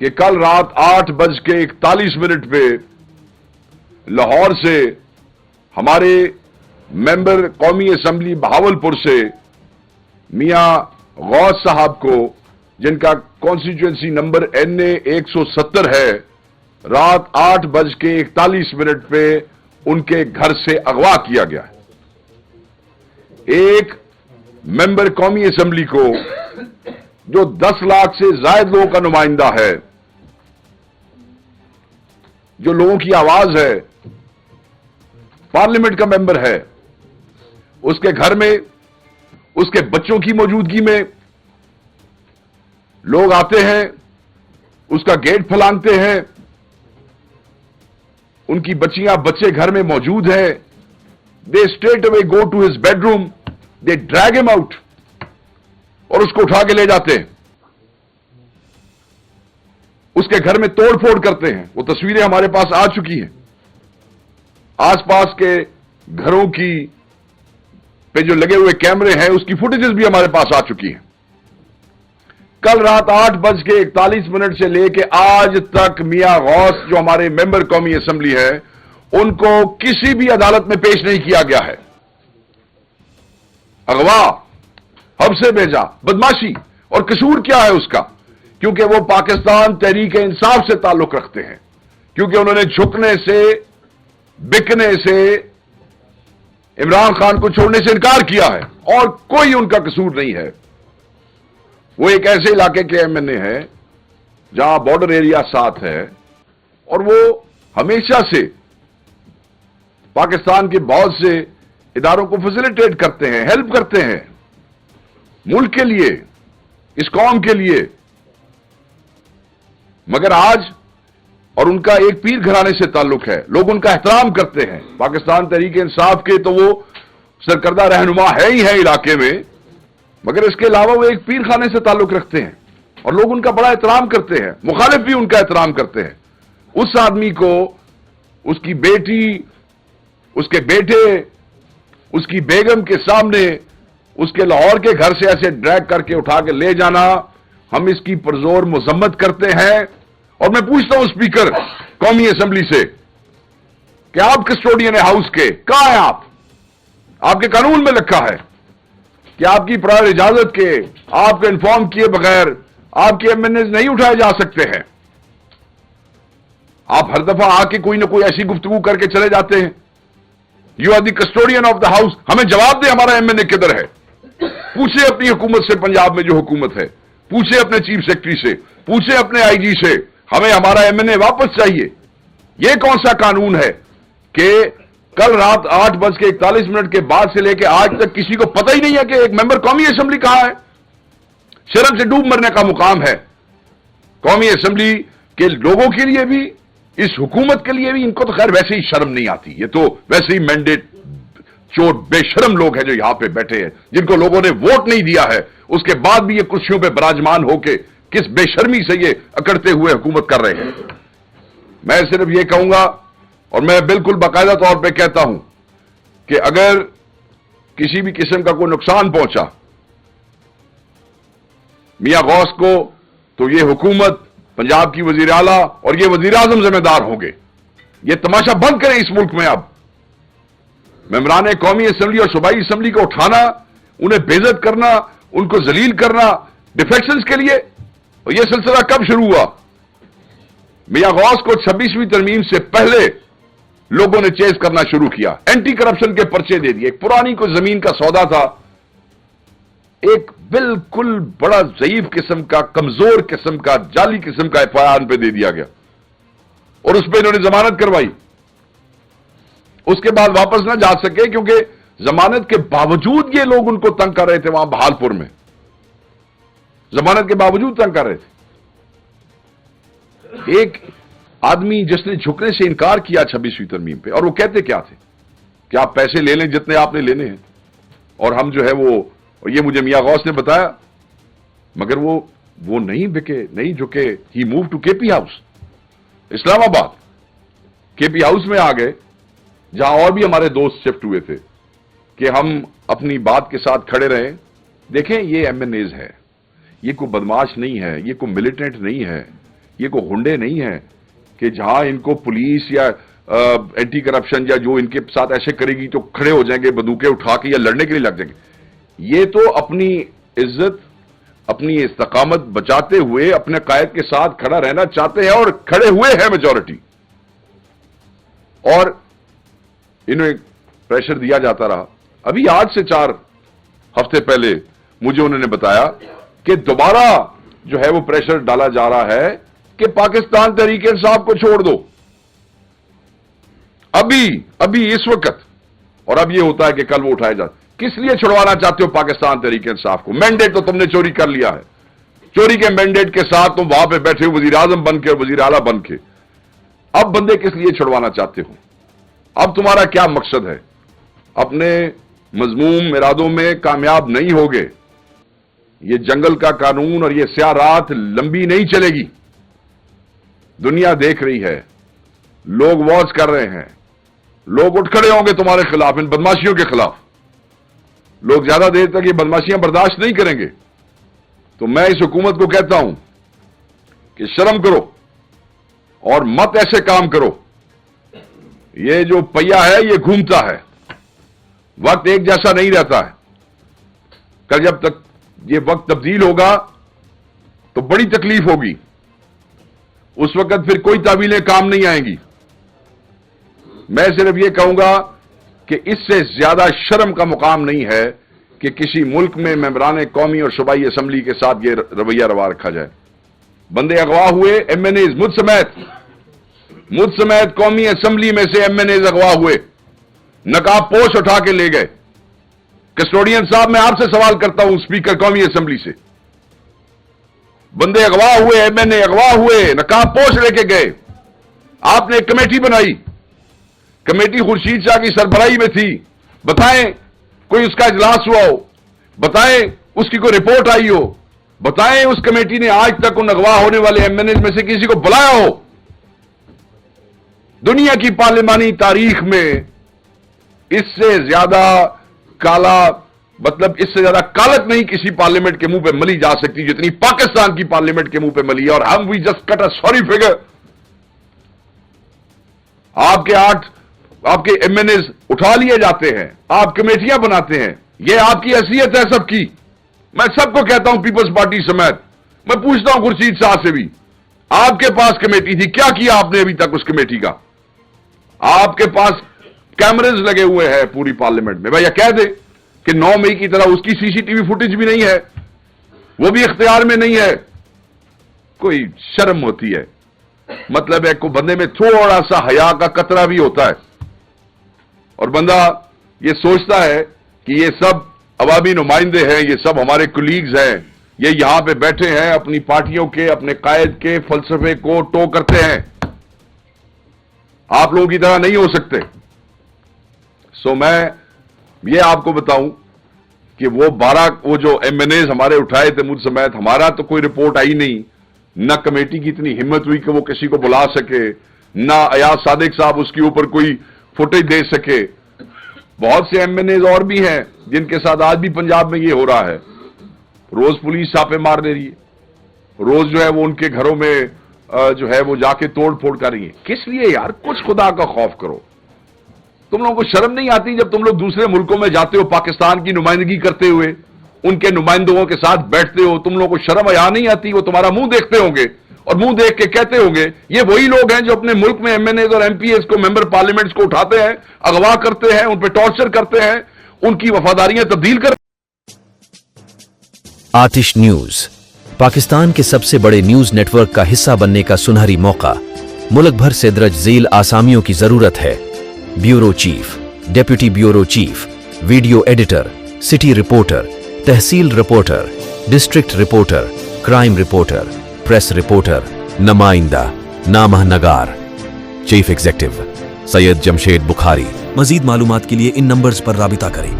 کہ کل رات 8:41 پہ لاہور سے ہمارے ممبر قومی اسمبلی بہاولپور سے میاں غوث صاحب کو، جن کا کانسٹیچوئنسی نمبر NA 170 ہے، رات 8:41 پہ ان کے گھر سے اغوا کیا گیا ہے۔ ایک ممبر قومی اسمبلی کو جو 10 لاکھ سے زائد لوگوں کا نمائندہ ہے، جو لوگوں کی آواز ہے، پارلیمنٹ کا ممبر ہے، اس کے گھر میں اس کے بچوں کی موجودگی میں لوگ آتے ہیں، اس کا گیٹ پھلانگتے ہیں، ان کی بچیاں بچے گھر میں موجود ہیں، they straight away go to his bedroom, they drag him out اور اس کو اٹھا کے لے جاتے ہیں، اس کے گھر میں توڑ پھوڑ کرتے ہیں۔ وہ تصویریں ہمارے پاس آ چکی ہیں، آس پاس کے گھروں کی پہ جو لگے ہوئے کیمرے ہیں اس کی فوٹیجز بھی ہمارے پاس آ چکی ہیں۔ کل رات 8:41 سے لے کے آج تک میاں غوث جو ہمارے ممبر قومی اسمبلی ہے، ان کو کسی بھی عدالت میں پیش نہیں کیا گیا ہے۔ اغوا، حبس سے بھیجا، بدماشی، اور قصور کیا ہے اس کا؟ کیونکہ وہ پاکستان تحریک انصاف سے تعلق رکھتے ہیں، کیونکہ انہوں نے جھکنے سے، بکنے سے، عمران خان کو چھوڑنے سے انکار کیا ہے، اور کوئی ان کا قصور نہیں ہے۔ وہ ایک ایسے علاقے کے MNA ہے جہاں بارڈر ایریا ساتھ ہے، اور وہ ہمیشہ سے پاکستان کے بہت سے اداروں کو فیسیلیٹیٹ کرتے ہیں، ہیلپ کرتے ہیں، ملک کے لیے، اس قوم کے لیے۔ مگر آج، اور ان کا ایک پیر گھرانے سے تعلق ہے، لوگ ان کا احترام کرتے ہیں، پاکستان تحریک انصاف کے تو وہ سرکردہ رہنما ہے ہی ہے علاقے میں، مگر اس کے علاوہ وہ ایک پیر خانے سے تعلق رکھتے ہیں، اور لوگ ان کا بڑا احترام کرتے ہیں، مخالف بھی ان کا احترام کرتے ہیں۔ اس آدمی کو، اس کی بیٹی، اس کے بیٹے، اس کی بیگم کے سامنے اس کے لاہور کے گھر سے ایسے ڈریگ کر کے اٹھا کے لے جانا، ہم اس کی پرزور مذمت کرتے ہیں۔ اور میں پوچھتا ہوں اسپیکر قومی اسمبلی سے کہ آپ کسٹوڈین ہاؤس کے کہاں ہیں؟ آپ کے قانون میں لکھا ہے کہ آپ کی پرائر اجازت کے، آپ کو انفارم کیے بغیر آپ کے MNAs نہیں اٹھائے جا سکتے ہیں۔ آپ ہر دفعہ آ کے کوئی نہ کوئی ایسی گفتگو کر کے چلے جاتے ہیں۔ You are the custodian of the house, ہمیں جواب دے ہمارا MNA کدھر ہے؟ پوچھے اپنی حکومت سے، پنجاب میں جو حکومت ہے، پوچھے اپنے چیف سیکرٹری سے، پوچھے اپنے IG سے، ہمیں ہمارا MNA واپس چاہیے۔ یہ کون سا قانون ہے کہ کل رات 8:41 کے بعد سے لے کے آج تک کسی کو پتہ ہی نہیں ہے کہ ایک ممبر قومی اسمبلی کہاں ہے؟ شرم سے ڈوب مرنے کا مقام ہے۔ قومی اسمبلی کے لوگوں کے لیے بھی، اس حکومت کے لیے بھی، ان کو تو خیر ویسے ہی شرم نہیں آتی، یہ تو ویسے ہی مینڈیٹ چور بے شرم لوگ ہیں جو یہاں پہ بیٹھے ہیں، جن کو لوگوں نے ووٹ نہیں دیا ہے، اس کے بعد بھی یہ کرسیوں پہ براجمان ہو کے کس بے شرمی سے یہ اکڑتے ہوئے حکومت کر رہے ہیں۔ میں صرف یہ کہوں گا، اور میں بالکل باقاعدہ طور پہ کہتا ہوں کہ اگر کسی بھی قسم کا کوئی نقصان پہنچا میاں غوث کو، تو یہ حکومت، پنجاب کی وزیر اعلیٰ اور یہ وزیر اعظم ذمہ دار ہوں گے۔ یہ تماشا بند کریں اس ملک میں۔ اب ممبران قومی اسمبلی اور صوبائی اسمبلی کو اٹھانا، انہیں بے عزت کرنا، ان کو ذلیل کرنا ڈیفیکشنز کے لیے، اور یہ سلسلہ کب شروع ہوا؟ میاں غوث کو 26ویں ترمیم سے پہلے لوگوں نے چیز کرنا شروع کیا، اینٹی کرپشن کے پرچے دے دیے۔ ایک پرانی کوئی زمین کا سودا تھا، ایک بالکل بڑا ضعیف قسم کا، کمزور قسم کا، جعلی قسم کا FIR پہ دے دیا گیا، اور اس پہ انہوں نے ضمانت کروائی۔ اس کے بعد واپس نہ جا سکے، کیونکہ ضمانت کے باوجود یہ لوگ ان کو تنگ کر رہے تھے وہاں بہالپور میں، ضمانت کے باوجود تنگ کر رہے تھے۔ ایک آدمی جس نے جھکنے سے انکار کیا 26ویں ترمیم پہ، اور وہ کہتے کیا تھے کہ آپ پیسے لے لیں جتنے آپ نے لینے ہیں، اور ہم جو ہے وہ، اور یہ مجھے میاں غوث نے بتایا، مگر وہ نہیں بکے، نہیں جھکے۔ ہی موو ٹو KP ہاؤس، اسلام آباد، KP ہاؤس میں آ گئے، جہاں اور بھی ہمارے دوست شفٹ ہوئے تھے، کہ ہم اپنی بات کے ساتھ کھڑے رہیں۔ دیکھیں، یہ MNAs ہے، یہ کوئی بدماش نہیں ہے، یہ کوئی ملیٹنٹ نہیں ہے، یہ کوئی ہنڈے نہیں ہیں کہ جہاں ان کو پولیس یا اینٹی کرپشن یا جو ان کے ساتھ ایسے کرے گی تو کھڑے ہو جائیں گے بندوقیں اٹھا کے یا لڑنے کے لیے لگ جائیں گے. یہ تو اپنی عزت اپنی استقامت بچاتے ہوئے اپنے قائد کے ساتھ کھڑا رہنا چاہتے ہیں اور کھڑے ہوئے ہیں میجورٹی. اور انہیں پریشر دیا جاتا رہا. ابھی آج سے 4 ہفتے پہلے مجھے انہوں نے بتایا کہ دوبارہ جو ہے وہ پریشر ڈالا جا رہا ہے کہ پاکستان تحریک انصاف کو چھوڑ دو. ابھی اس وقت. اور اب یہ ہوتا ہے کہ کل وہ اٹھائے جاتے. کس لیے چھڑوانا چاہتے ہو پاکستان تحریک انصاف کو؟ مینڈیٹ تو تم نے چوری کر لیا ہے. چوری کے مینڈیٹ کے ساتھ تم وہاں پہ بیٹھے ہو وزیر اعظم بن کے اور وزیر اعلیٰ بن کے. اب بندے کس لیے چھڑوانا چاہتے ہو؟ اب تمہارا کیا مقصد ہے؟ اپنے مذموم ارادوں میں کامیاب نہیں ہوگے. یہ جنگل کا قانون اور یہ سیاہ رات لمبی نہیں چلے گی. دنیا دیکھ رہی ہے, لوگ واچ کر رہے ہیں, لوگ اٹھ کھڑے ہوں گے تمہارے خلاف, ان بدماشیوں کے خلاف. لوگ زیادہ دیر تک یہ بدماشیاں برداشت نہیں کریں گے. تو میں اس حکومت کو کہتا ہوں کہ شرم کرو اور مت ایسے کام کرو. یہ جو پہیا ہے یہ گھومتا ہے, وقت ایک جیسا نہیں رہتا ہے. کل جب تک یہ وقت تبدیل ہوگا تو بڑی تکلیف ہوگی. اس وقت پھر کوئی تعویلیں کام نہیں آئیں گی. میں صرف یہ کہوں گا کہ اس سے زیادہ شرم کا مقام نہیں ہے کہ کسی ملک میں ممبران قومی اور صوبائی اسمبلی کے ساتھ یہ رویہ روا رکھا جائے. بندے اغوا ہوئے, ایم این ایز مجھ سمیت قومی اسمبلی میں سے ایم این ایز اغوا ہوئے, نقاب پوش اٹھا کے لے گئے. کسٹوڈین صاحب میں آپ سے سوال کرتا ہوں اسپیکر قومی اسمبلی سے, بندے اغوا ہوئے, ایم این اے اغوا ہوئے, نقاب پوش لے کے گئے. آپ نے ایک کمیٹی بنائی, کمیٹی خورشید شاہ کی سربراہی میں تھی. بتائیں کوئی اس کا اجلاس ہوا ہو, بتائیں اس کی کوئی رپورٹ آئی ہو, بتائیں اس کمیٹی نے آج تک ان اغوا ہونے والے ایم این اے میں سے کسی کو بلایا ہو. دنیا کی پارلیمانی تاریخ میں اس سے زیادہ کالا, مطلب اس سے زیادہ کالک نہیں کسی پارلیمنٹ کے منہ پہ ملی جا سکتی جتنی پاکستان کی پارلیمنٹ کے منہ پہ ملی ہے. اور ہم we just cut a sorry figure. آپ کے ایم این ایز اٹھا لیے جاتے ہیں, آپ کمیٹیاں بناتے ہیں. یہ آپ کی حیثیت ہے سب کی. میں سب کو کہتا ہوں پیپلز پارٹی سمیت, میں پوچھتا ہوں خورشید شاہ سے بھی, آپ کے پاس کمیٹی تھی, کیا کیا آپ نے ابھی تک اس کمیٹی کا؟ آپ کے پاس کیمرز لگے ہوئے ہیں پوری پارلیمنٹ میں. بھائی کہہ دے کہ 9 مئی کی طرح اس کی سی سی ٹی وی فوٹیج بھی نہیں ہے, وہ بھی اختیار میں نہیں ہے. کوئی شرم ہوتی ہے. مطلب ہے کو بندے میں تھوڑا سا حیا کا قطرہ بھی ہوتا ہے, اور بندہ یہ سوچتا ہے کہ یہ سب عوامی نمائندے ہیں, یہ سب ہمارے کولیگز ہیں, یہ یہاں پہ بیٹھے ہیں اپنی پارٹیوں کے, اپنے قائد کے فلسفے کو ٹو کرتے ہیں. آپ لوگوں کی طرح نہیں ہو سکتے. سو میں یہ آپ کو بتاؤں کہ وہ جو ایم این ایز ہمارے اٹھائے تھے مجھ سمیت, ہمارا تو کوئی رپورٹ آئی نہیں, نہ کمیٹی کی اتنی ہمت ہوئی کہ وہ کسی کو بلا سکے, نہ ایاز صادق صاحب اس کے اوپر کوئی فوٹیج دے سکے. بہت سے ایم این ایز اور بھی ہیں جن کے ساتھ آج بھی پنجاب میں یہ ہو رہا ہے. روز پولیس چھاپے مار دے رہی ہے, روز جو ہے وہ ان کے گھروں میں جو ہے وہ جا کے توڑ پھوڑ کر رہی ہے. کس لیے یار؟ کچھ خدا کا خوف کرو. تم لوگوں کو شرم نہیں آتی جب تم لوگ دوسرے ملکوں میں جاتے ہو پاکستان کی نمائندگی کرتے ہوئے, ان کے نمائندوں کے ساتھ بیٹھتے ہو, تم لوگوں کو شرم حیا نہیں آتی؟ وہ تمہارا منہ دیکھتے ہوں گے اور منہ دیکھ کے کہتے ہوں گے یہ وہی لوگ ہیں جو اپنے ملک میں ایم این ایز اور ایم پی ایز کو, ممبر پارلیمنٹس کو اٹھاتے ہیں, اغوا کرتے ہیں, ان پہ ٹارچر کرتے ہیں, ان کی وفاداریاں تبدیل کرتے ہیں. آتش نیوز پاکستان کے سب سے بڑے نیوز نیٹ ورک کا حصہ بننے کا سنہری موقع. ملک بھر سے درج ذیل آسامیوں کی ضرورت ہے. Bureau chief, deputy bureau chief, video editor, city reporter, tehsil reporter, district reporter, crime reporter, press reporter, نمائندہ, نامہ نگار. Chief executive Syed Jamshed Bukhari. مزید معلومات کے لیے ان نمبرز پر رابطہ کریں.